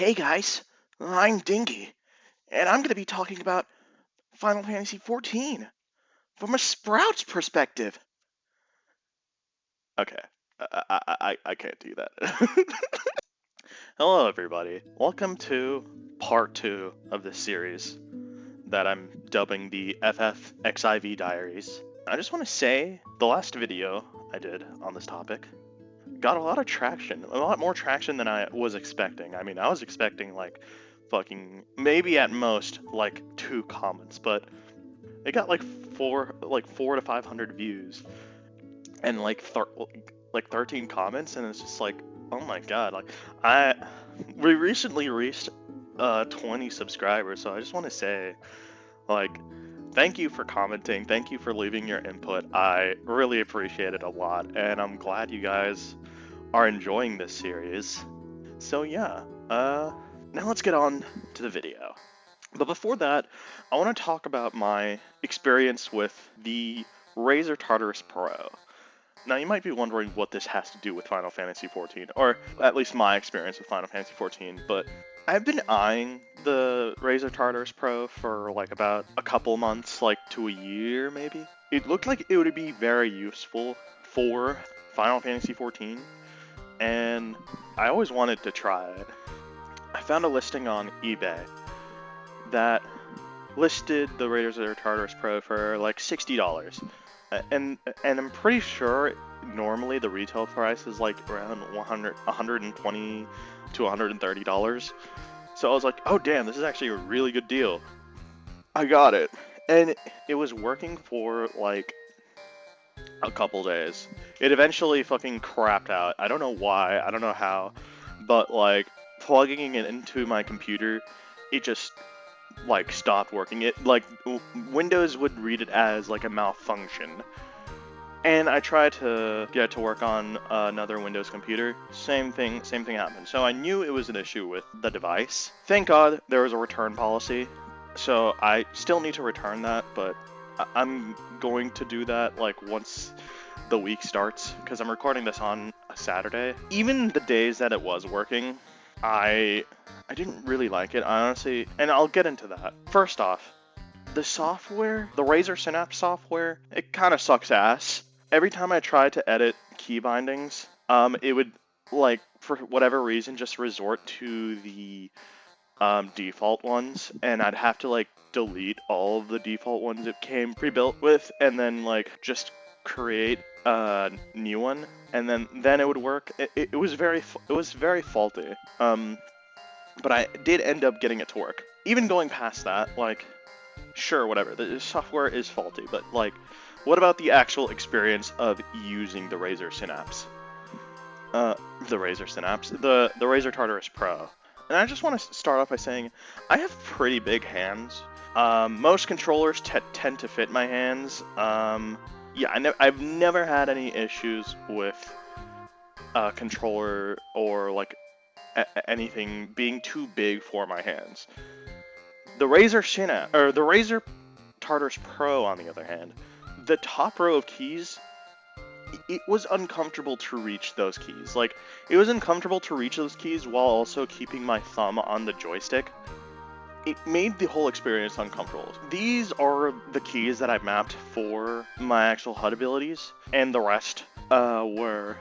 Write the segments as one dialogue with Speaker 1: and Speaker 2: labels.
Speaker 1: Hey guys, I'm Dingy, and I'm going to be talking about Final Fantasy XIV from a Sprout's perspective. Okay, I can't do that. Hello, everybody. Welcome to part 2 of this series that I'm dubbing the XIV Diaries. I just want to say the last video I did on this topic got a lot of traction, a lot more traction than I was expecting. I mean, I was expecting like fucking maybe at most like 2 comments, but it got like 4 to 500 views and like 13 comments, and it's just like, oh my god, like I we recently reached 20 subscribers, so I just want to say like thank you for commenting, thank you for leaving your input. I really appreciate it a lot, and I'm glad you guys are enjoying this series. So yeah, now let's get on to the video. But before that, I want to talk about my experience with the Razer Tartarus Pro. Now you might be wondering what this has to do with Final Fantasy XIV, or at least my experience with Final Fantasy XIV, but I've been eyeing the Razer Tartarus Pro for like about a couple months, like to a year maybe. It looked like it would be very useful for Final Fantasy XIV, and I always wanted to try it. I found a listing on eBay that listed the Razer Tartarus Pro for like $60, and I'm pretty sure normally the retail price is like around $120 to $130. So I was like, oh damn, this is actually a really good deal. I got it, and it was working for like a couple days. It eventually fucking crapped out. I don't know why, I don't know how, but like plugging it into my computer, it just like stopped working. It like Windows would read it as like a malfunction. And I tried to get it to work on another Windows computer. Same thing happened. So I knew it was an issue with the device. Thank God there was a return policy. So I still need to return that, but I'm going to do that like once the week starts, because I'm recording this on a Saturday. Even the days that it was working, I didn't really like it, honestly, and I'll get into that. First off, the software, the Razer Synapse software, it kind of sucks ass. Every time I tried to edit key bindings, it would, like, for whatever reason, just resort to the default ones, and I'd have to, like, delete all of the default ones it came pre-built with, and then, like, just create a new one, and then it would work. It was very faulty. But I did end up getting it to work. Even going past that, like, sure, whatever, the software is faulty, but like, what about the actual experience of using the Razer Synapse? The Razer Tartarus Pro. And I just want to start off by saying, I have pretty big hands. Most controllers tend to fit my hands. Yeah, I've never had any issues with a controller or like anything being too big for my hands. The Razer Tartarus Pro, on the other hand, the top row of keys, it was uncomfortable to reach those keys. Like, it was uncomfortable to reach those keys while also keeping my thumb on the joystick. It made the whole experience uncomfortable. These are the keys that I mapped for my actual HUD abilities, and the rest were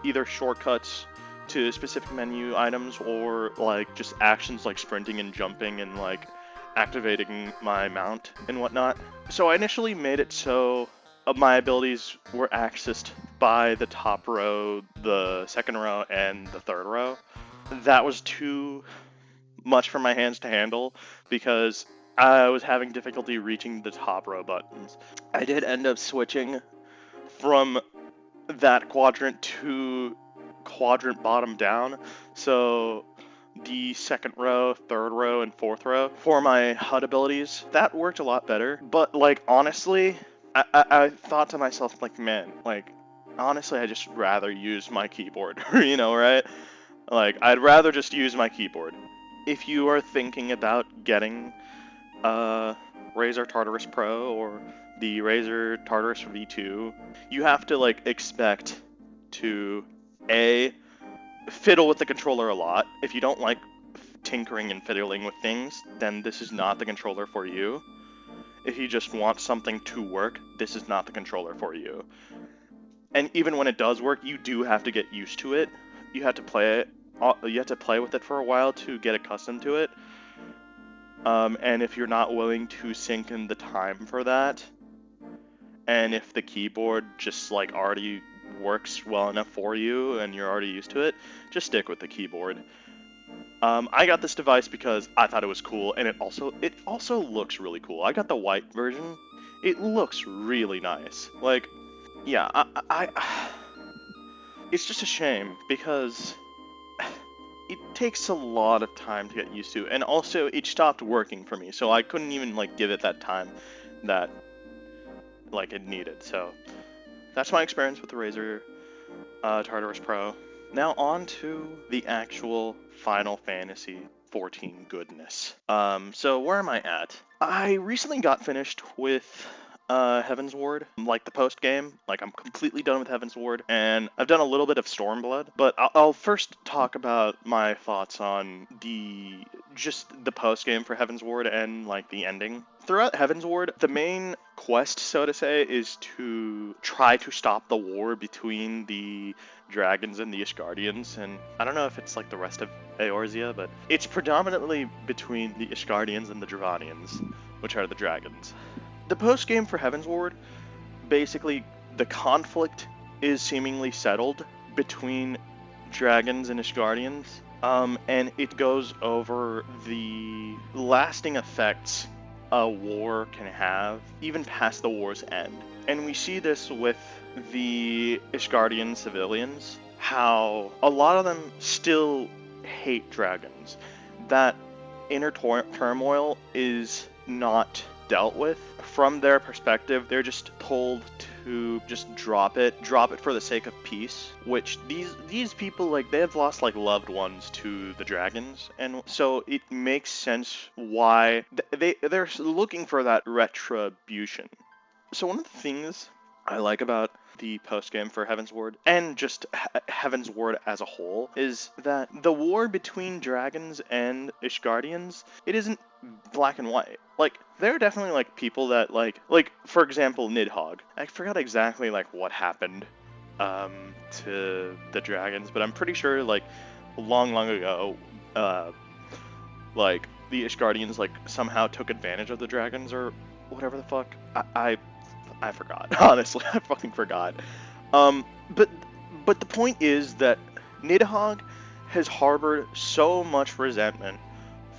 Speaker 1: either shortcuts to specific menu items, or like just actions like sprinting and jumping and like activating my mount and whatnot. So I initially made it so my abilities were accessed by the top row, the second row, and the third row. That was too much for my hands to handle because I was having difficulty reaching the top row buttons. I did end up switching from that quadrant to quadrant bottom down, so the second row, third row, and fourth row for my HUD abilities. That worked a lot better, but like honestly, I thought to myself, like, man, like honestly I just rather use my keyboard, you know, right? Like, I'd rather just use my keyboard. If you are thinking about getting a Razer Tartarus Pro or the Razer Tartarus V2, you have to like expect to fiddle with the controller a lot. If you don't like tinkering and fiddling with things, then this is not the controller for you. If you just want something to work, this is not the controller for you. And even when it does work, you do have to get used to it. You have to play it. You have to play with it for a while to get accustomed to it. And if you're not willing to sink in the time for that, and if the keyboard just like already works well enough for you and you're already used to it, just stick with the keyboard. I got this device because I thought it was cool, and it also looks really cool. I got the white version. It looks really nice. Like, yeah, it's just a shame because it takes a lot of time to get used to, and also it stopped working for me, so I couldn't even like give it that time that like it needed. So that's my experience with the Razer Tartarus Pro. Now on to the actual Final Fantasy 14 goodness. So where am I at? I recently got finished with Heavensward, like the post game. Like, I'm completely done with Heavensward, and I've done a little bit of Stormblood. But I'll first talk about my thoughts on just the post game for Heavensward and like the ending. Throughout Heavensward, the main quest, so to say, is to try to stop the war between the dragons and the Ishgardians, and I don't know if it's like the rest of Eorzea, but it's predominantly between the Ishgardians and the Dravanians, which are the dragons. The post-game for Heavensward, basically, the conflict is seemingly settled between dragons and Ishgardians, and it goes over the lasting effects a war can have, even past the war's end. And we see this with the Ishgardian civilians, how a lot of them still hate dragons. That inner turmoil is not dealt with. From their perspective, they're just told to just drop it for the sake of peace, which these people, like, they have lost like loved ones to the dragons, and so it makes sense why they're looking for that retribution. So one of the things I like about the post-game for Heavensward, and just Heavensward as a whole, is that the war between dragons and Ishgardians, it isn't black and white. Like, there are definitely like people that like for example Nidhogg. I forgot exactly like what happened to the dragons, but I'm pretty sure like long ago like the Ishgardians like somehow took advantage of the dragons or whatever the fuck. I forgot. Honestly, I fucking forgot. But the point is that Nidhogg has harbored so much resentment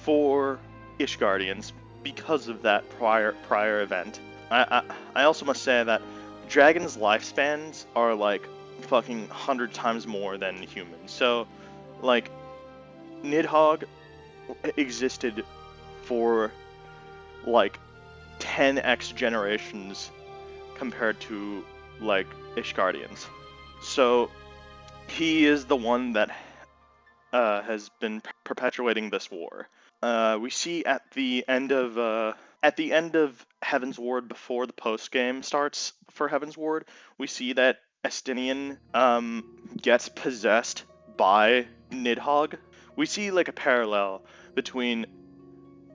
Speaker 1: for Ishgardians because of that prior event. I also must say that dragons' lifespans are like fucking 100 times more than humans. So, like, Nidhogg existed for like 10x generations compared to like Ishgardians. So he is the one that has been perpetuating this war. We see at the end of Heavensward, before the post game starts for Heavensward, we see that Estinian gets possessed by Nidhogg. We see like a parallel between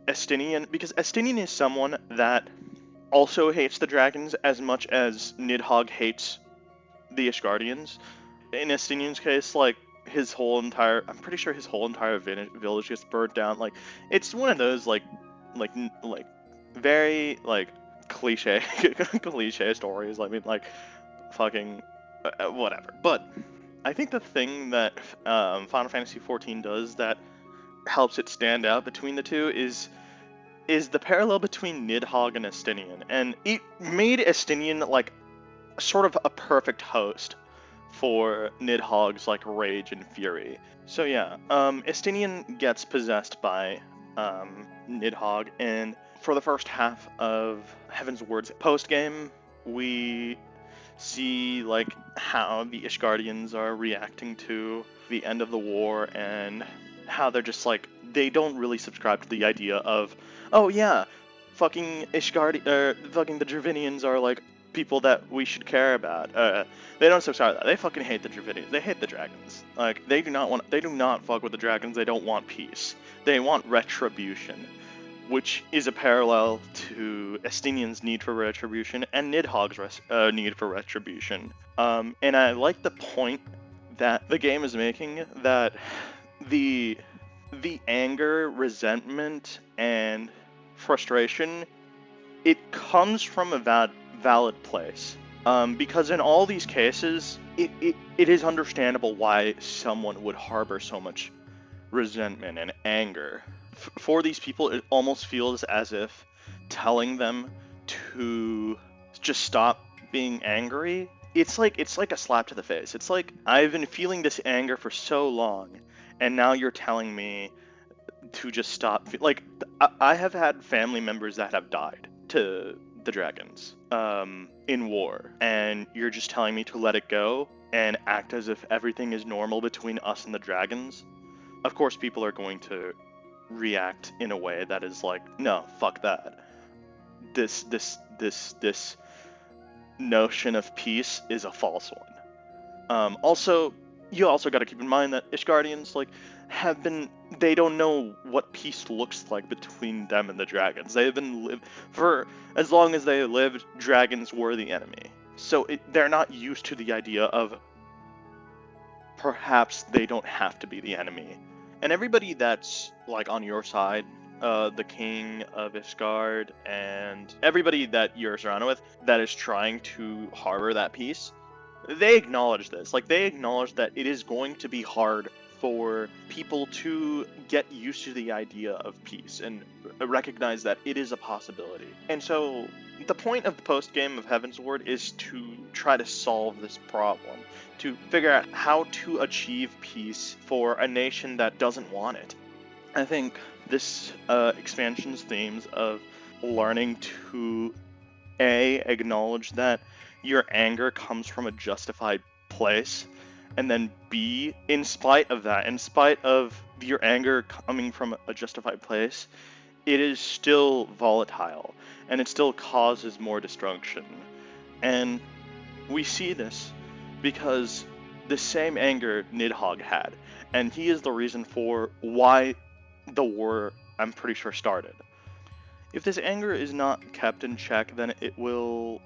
Speaker 1: Estinian, because Estinian is someone that also hates the dragons as much as Nidhogg hates the Ishgardians. In Estinian's case, like, I'm pretty sure his whole entire village gets burnt down. Like, it's one of those like very like cliche stories. I mean, like, fucking whatever. But I think the thing that Final Fantasy XIV does that helps it stand out between the two is the parallel between Nidhogg and Estinian, and it made Estinian like sort of a perfect host for Nidhogg's like rage and fury. So yeah, Estinian gets possessed by Nidhogg, and for the first half of Heavensward's post game, we see like how the Ishgardians are reacting to the end of the war, and how they're just like, they don't really subscribe to the idea of, oh yeah, fucking fucking the Dravinians are like people that we should care about. They don't subscribe to that. They fucking hate the Dravidians. They hate the dragons. Like, they do not fuck with the dragons. They don't want peace. They want retribution, which is a parallel to Estinian's need for retribution and Nidhogg's need for retribution. And I like the point that the game is making, that the anger, resentment, and frustration, it comes from a valid place. Because in all these cases, it is understandable why someone would harbor so much resentment and anger. For these people, it almost feels as if telling them to just stop being angry, it's like a slap to the face. It's like, I've been feeling this anger for so long, and now you're telling me to just stop. Like, I have had family members that have died to the dragons in war, and you're just telling me to let it go and act as if everything is normal between us and the dragons. Of course, people are going to react in a way that is like, no, fuck that. This notion of peace is a false one. Also, you also got to keep in mind that Ishgardians, like, they don't know what peace looks like between them and the dragons. They have been for as long as they lived, dragons were the enemy. So they're not used to the idea of perhaps they don't have to be the enemy. And everybody that's, like, on your side, the king of Ishgard, and everybody that you're surrounded with that is trying to harbor that peace, they acknowledge this. Like, they acknowledge that it is going to be hard for people to get used to the idea of peace and recognize that it is a possibility. And so the point of the post-game of Heavensward is to try to solve this problem, to figure out how to achieve peace for a nation that doesn't want it. I think this expansion's themes of learning to acknowledge that your anger comes from a justified place, and then B, in spite of that, in spite of your anger coming from a justified place, it is still volatile, and it still causes more destruction. And we see this because the same anger Nidhogg had, and he is the reason for why the war, I'm pretty sure, started. If this anger is not kept in check, then it will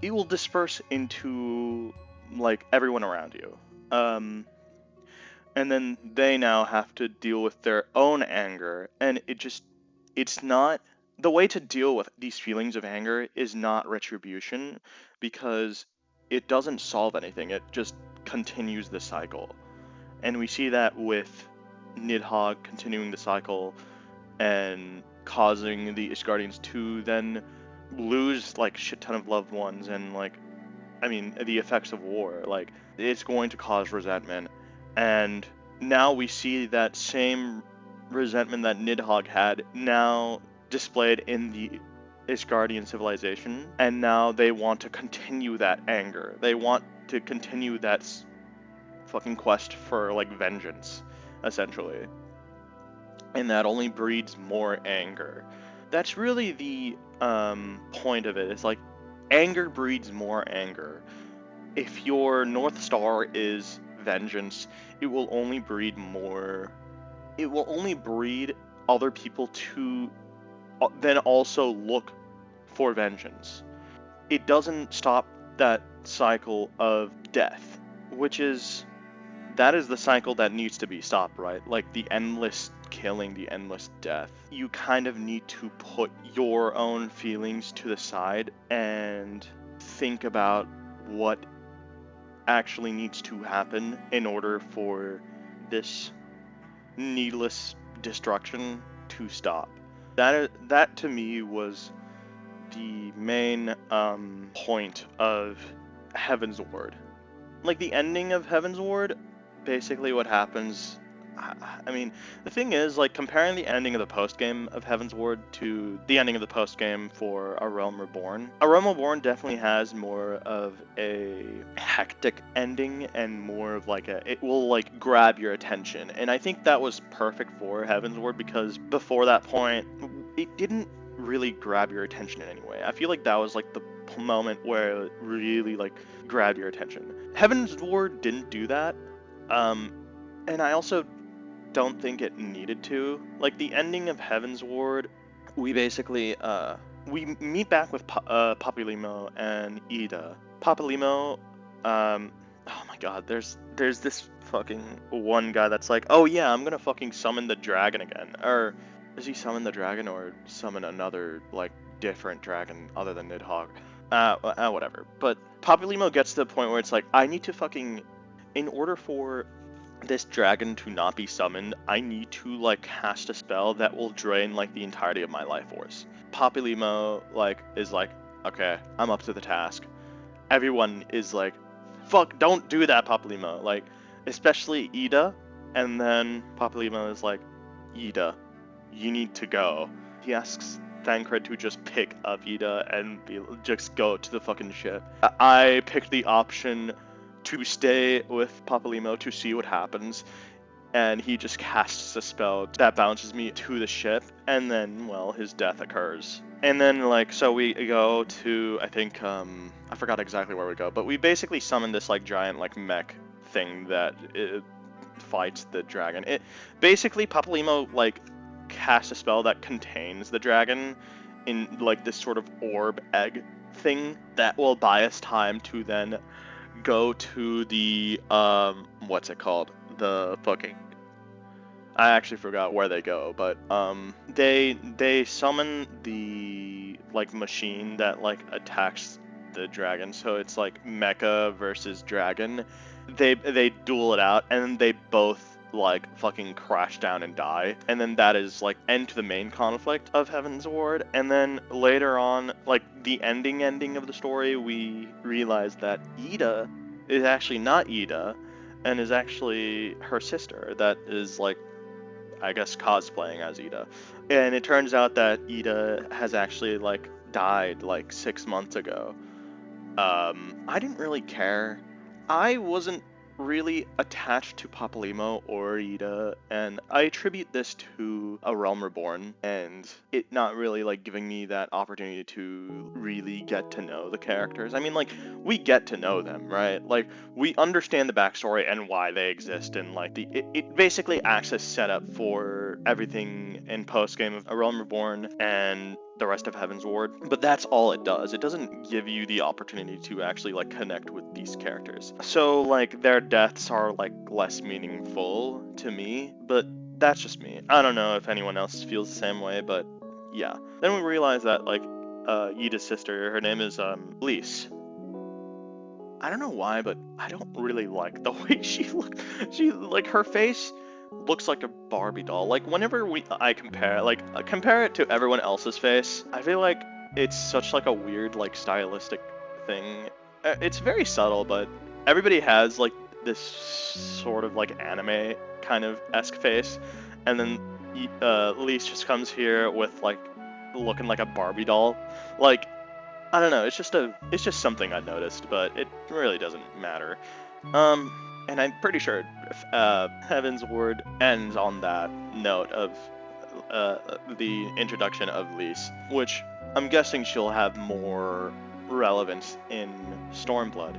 Speaker 1: disperse into, like, everyone around you. And then they now have to deal with their own anger, and it's not, the way to deal with these feelings of anger is not retribution, because it doesn't solve anything, it just continues the cycle. And we see that with Nidhogg continuing the cycle and causing the Ishgardians to then lose, like, shit ton of loved ones, and, like, I mean, the effects of war, like, it's going to cause resentment. And now we see that same resentment that Nidhogg had now displayed in the Ishgardian civilization, and now they want to continue that anger. They want to continue that fucking quest for, like, vengeance, essentially. And that only breeds more anger. That's really the point of it. It's like, anger breeds more anger. If your North Star is vengeance, it will only breed more. It will only breed other people to then also look for vengeance. It doesn't stop that cycle of death, that is the cycle that needs to be stopped, right? Like, the endless killing, the endless death. You kind of need to put your own feelings to the side and think about what actually needs to happen in order for this needless destruction to stop. That to me was the main point of Heavensward. Like, the ending of Heavensward, basically what happens, I mean, the thing is, like, comparing the ending of the post-game of Heavensward to the ending of the post-game for A Realm Reborn definitely has more of a hectic ending and more of, like, it will, like, grab your attention. And I think that was perfect for Heavensward, because before that point, it didn't really grab your attention in any way. I feel like that was, like, the moment where it really like grabbed your attention. Heavensward didn't do that, and I also don't think it needed to. Like the ending of Heavensward, we basically we meet back with Papalimo and Ida. Papalimo, oh my god, there's this fucking one guy that's like, oh yeah, I'm gonna fucking summon the dragon again. Or does he summon the dragon or summon another like different dragon other than Nidhogg? Whatever. But Papalimo gets to the point where it's like, I need to fucking, in order for this dragon to not be summoned, I need to like cast a spell that will drain like the entirety of my life force. Papalimo like is like, okay, I'm up to the task. Everyone is like, fuck, don't do that, Papalimo. Like, especially Ida. And then Papalimo is like, Ida, you need to go. He asks Thancred to just pick up Ida and just go to the fucking ship. I picked the option to stay with Papalimo to see what happens, and he just casts a spell that bounces me to the ship, and then, well, his death occurs. And then, like, so we go to, I think, I forgot exactly where we go, but we basically summon this, like, giant, like, mech thing that fights the dragon. Basically, Papalimo, like, casts a spell that contains the dragon in, like, this sort of orb egg thing that will buy us time to then go to the what's it called, the fucking, I actually forgot where they go, but they summon the like machine that like attacks the dragon, so it's like mecha versus dragon. They duel it out, and then they both like fucking crash down and die, and then that is like end to the main conflict of Heavensward. And then later on, like the ending of the story, we realize that Ida is actually not Ida, and is actually her sister that is like, I guess, cosplaying as Ida. And it turns out that Ida has actually like died like 6 months ago. I didn't really care. I wasn't really attached to Papalimo or Ida, and I attribute this to A Realm Reborn and it not really like giving me that opportunity to really get to know the characters. I mean, like, we get to know them, right? Like, we understand the backstory and why they exist, and like it basically acts as setup for everything in post game of A Realm Reborn and the rest of Heavensward, but that's all it does. It doesn't give you the opportunity to actually like connect with these characters. So like their deaths are like less meaningful to me, but that's just me. I don't know if anyone else feels the same way, but yeah. Then we realize that like Ida's sister, her name is Lise. I don't know why, but I don't really like the way she looks. She like, her face looks like a Barbie doll. Like whenever I compare it to everyone else's face, I feel like it's such like a weird like stylistic thing. It's very subtle, but everybody has like this sort of like anime kind of esque face, and then Lise just comes here with like looking like a Barbie doll. Like, I don't know, it's just something I noticed, but it really doesn't matter. And I'm pretty sure Heavensward ends on that note of the introduction of Lise, which I'm guessing she'll have more relevance in Stormblood.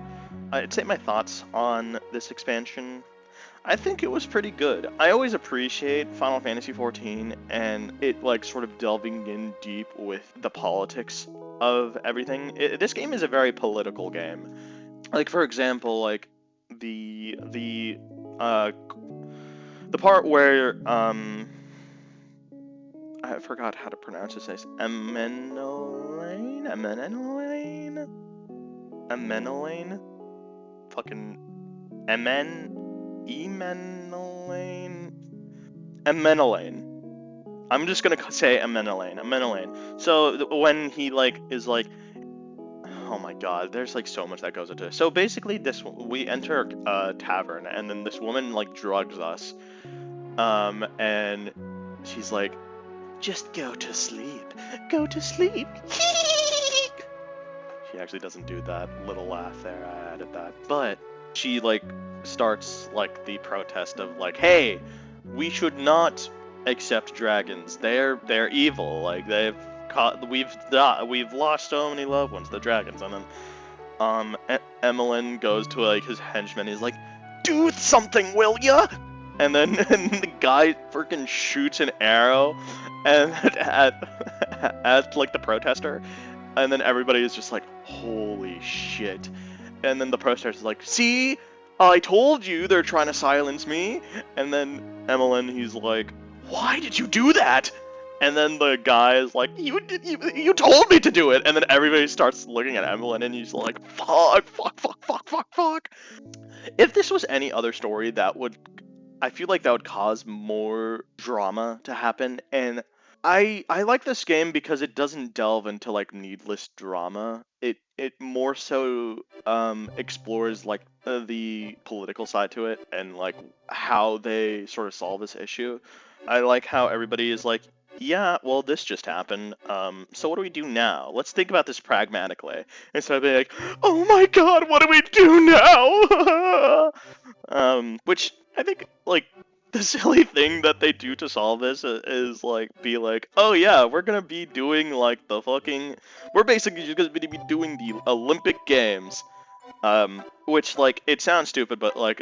Speaker 1: I'd say my thoughts on this expansion. I think it was pretty good. I always appreciate Final Fantasy XIV and it like sort of delving in deep with the politics of everything. This game is a very political game. Like, for example, like the part where I forgot how to pronounce his name. Amenolain? Fucking Amenolain. I'm just gonna say Amenolain. So when he like is like, oh my god, there's like so much that goes into it. So basically, we enter a tavern, and then this woman like drugs us, and she's like, just go to sleep, go to sleep. She actually doesn't do that little laugh there. I added that, but she like starts like the protest of like, hey, we should not accept dragons. They're evil. Like, they've we've lost so many loved ones, the dragons, and then Emmeline goes to like his henchman. He's like, "Do something, will ya?" And then and the guy freaking shoots an arrow, and at like the protester, and then everybody is just like, "Holy shit!" And then the protester's like, "See, I told you they're trying to silence me." And then Emmeline, he's like, "Why did you do that?" And then the guy is like, you told me to do it. And then everybody starts looking at Emmeline, and he's like, fuck. If this was any other story, I feel like that would cause more drama to happen. And I like this game because it doesn't delve into like needless drama. It more so explores like the political side to it and like how they sort of solve this issue. I like how everybody is like, yeah, well, this just happened. So what do we do now? Let's think about this pragmatically instead of being like, oh my god, what do we do now? Which I think like the silly thing that they do to solve this is like be like, oh yeah, we're gonna be doing like we're basically just gonna be doing the Olympic Games. Which like it sounds stupid, but like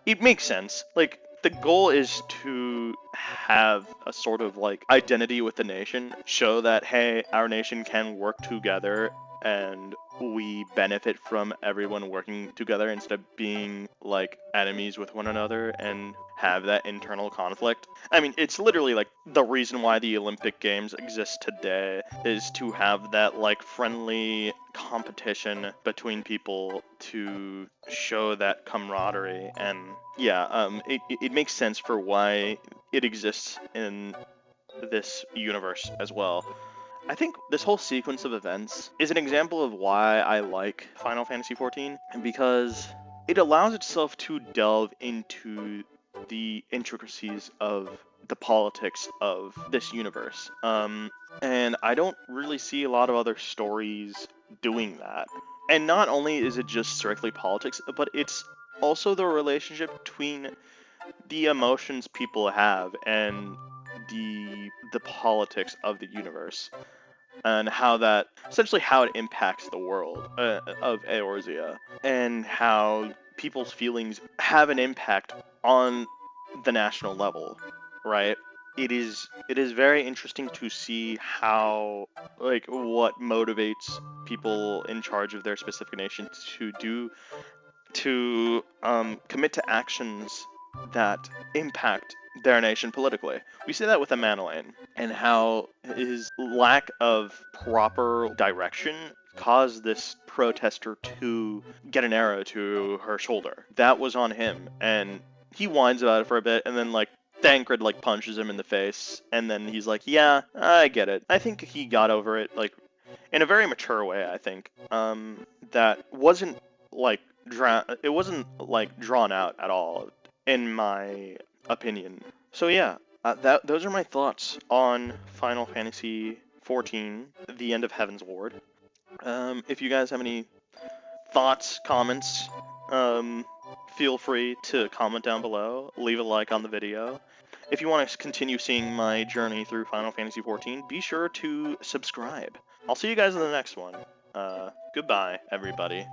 Speaker 1: it makes sense. Like the goal is to have a sort of like identity with the nation, show that hey, our nation can work together and we benefit from everyone working together instead of being like enemies with one another and have that internal conflict. I mean, it's literally like the reason why the Olympic Games exist today is to have that like friendly competition between people to show that camaraderie. And yeah, it makes sense for why it exists in this universe as well. I think this whole sequence of events is an example of why I like Final Fantasy XIV, because it allows itself to delve into the intricacies of the politics of this universe. And I don't really see a lot of other stories doing that. And not only is it just strictly politics, but it's also the relationship between the emotions people have and the politics of the universe, and how it impacts the world of Eorzea, and how people's feelings have an impact on the national level, right? It is very interesting to see how like what motivates people in charge of their specific nation to commit to actions that impact their nation politically. We see that with Emmanuel, and how his lack of proper direction caused this protester to get an arrow to her shoulder. That was on him, and he whines about it for a bit, and then like Thancred like punches him in the face, and then he's like, "Yeah, I get it." I think he got over it like in a very mature way. I think that wasn't like it wasn't like drawn out at all, in my opinion. So yeah, those are my thoughts on Final Fantasy XIV, the end of Heavensward. If you guys have any thoughts, comments, feel free to comment down below. Leave a like on the video. If you want to continue seeing my journey through Final Fantasy XIV, be sure to subscribe. I'll see you guys in the next one. Goodbye, everybody.